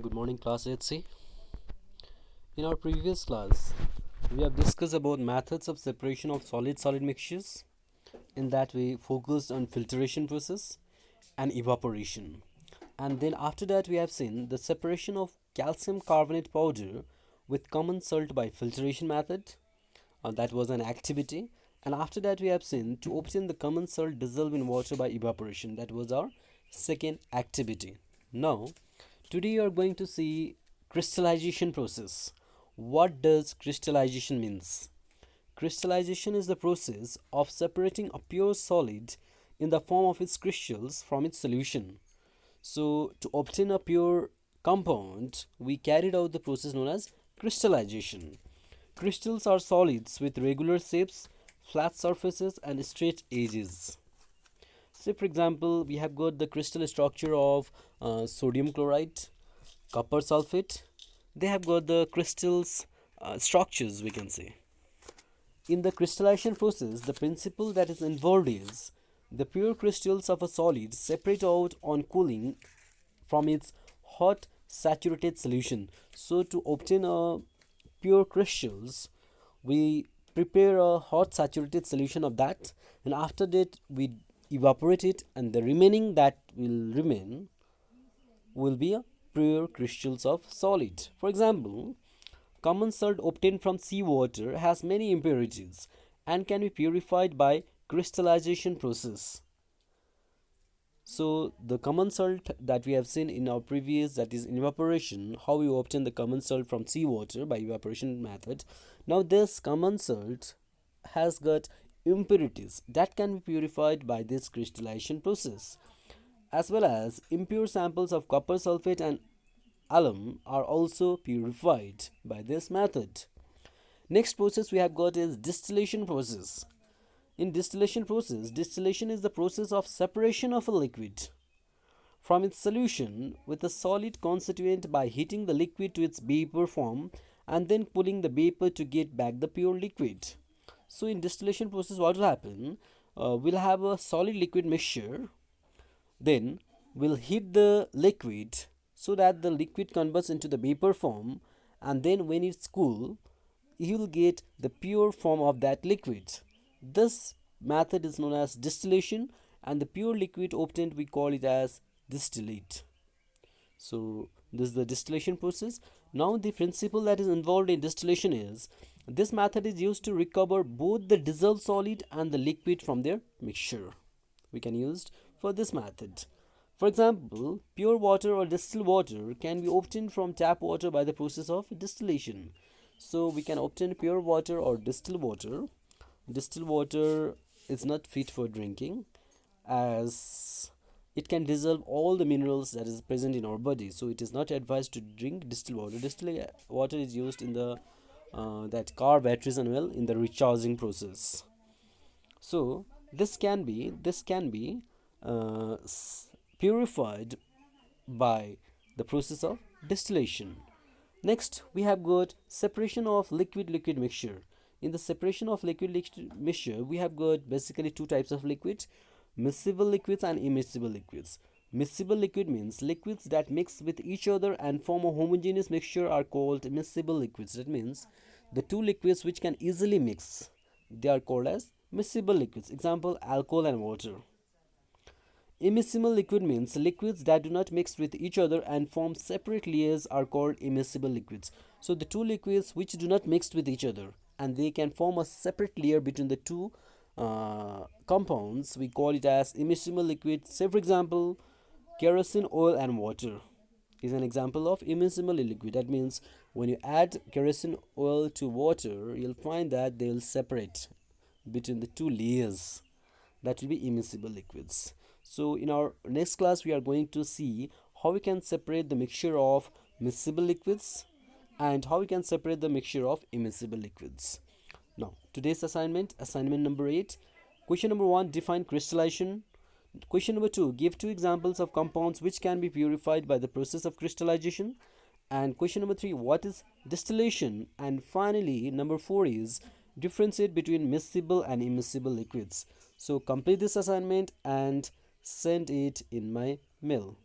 Good morning, class 8C. In our previous class, we have discussed about methods of separation of solid-solid mixtures. In that, we focused on filtration process and evaporation. And then after that, we have seen the separation of calcium carbonate powder with common salt by filtration method. That was an activity. And after that, we have seen to obtain the common salt dissolved in water by evaporation. That was our second activity. Now, today you are going to see crystallization process. What does crystallization means? Crystallization is the process of separating a pure solid in the form of its crystals from its solution. So to obtain a pure compound, we carried out the process known as crystallization. Crystals are solids with regular shapes, flat surfaces and straight edges. Say for example, we have got the crystal structure of sodium chloride, copper sulfate. They have got the crystals structures, we can say. In the crystallization process, the principle that is involved is the pure crystals of a solid separate out on cooling from its hot saturated solution. So to obtain a pure crystals, we prepare a hot saturated solution of that, and after that we evaporate it, and the remaining that will remain will be a pure crystals of solid. For example, common salt obtained from seawater has many impurities and can be purified by crystallization process. So the common salt that we have seen in our previous, that is in evaporation, how we obtain the common salt from seawater by evaporation method. Now this common salt has got impurities that can be purified by this crystallization process, as well as impure samples of copper sulfate and alum are also purified by this method. Next process we have got is distillation process. In distillation process, distillation is the process of separation of a liquid from its solution with a solid constituent by heating the liquid to its vapor form and then cooling the vapor to get back the pure liquid. So in distillation process, what will happen? We'll have a solid liquid mixture, then we'll heat the liquid so that the liquid converts into the vapor form, and then when it's cool, you will get the pure form of that liquid. This method is known as distillation, and the pure liquid obtained we call it as distillate. So this is the distillation process. Now the principle that is involved in distillation is this method is used to recover both the dissolved solid and the liquid from their mixture. We can use for this method. For example, pure water or distilled water can be obtained from tap water by the process of distillation. So we can obtain pure water or distilled water. Distilled water is not fit for drinking, as it can dissolve all the minerals that is present in our body. So it is not advised to drink distilled water. Distilled water is used in the that car batteries and well in the recharging process. So this can be uh, purified by the process of distillation. Next, we have got separation of liquid-liquid mixture. In the separation of liquid-liquid mixture, we have got basically two types of liquids: miscible liquids and immiscible liquids. Miscible liquid means liquids that mix with each other and form a homogeneous mixture are called miscible liquids. That means the two liquids which can easily mix, they are called as miscible liquids. Example, alcohol and water. Immiscible liquid means liquids that do not mix with each other and form separate layers are called immiscible liquids. So the two liquids which do not mix with each other and they can form a separate layer between the two compounds, we call it as immiscible liquid. Say for example, kerosene oil and water is an example of immiscible liquid. That means when you add kerosene oil to water, you'll find that they will separate between the two layers. That will be immiscible liquids. So in our next class, we are going to see how we can separate the mixture of miscible liquids and how we can separate the mixture of immiscible liquids. Now, today's assignment number 8. Question number 1, define crystallization. Question number 2, give two examples of compounds which can be purified by the process of crystallization. And question number 3, what is distillation? And finally, number 4 is differentiate between miscible and immiscible liquids. So complete this assignment and send it in my mail.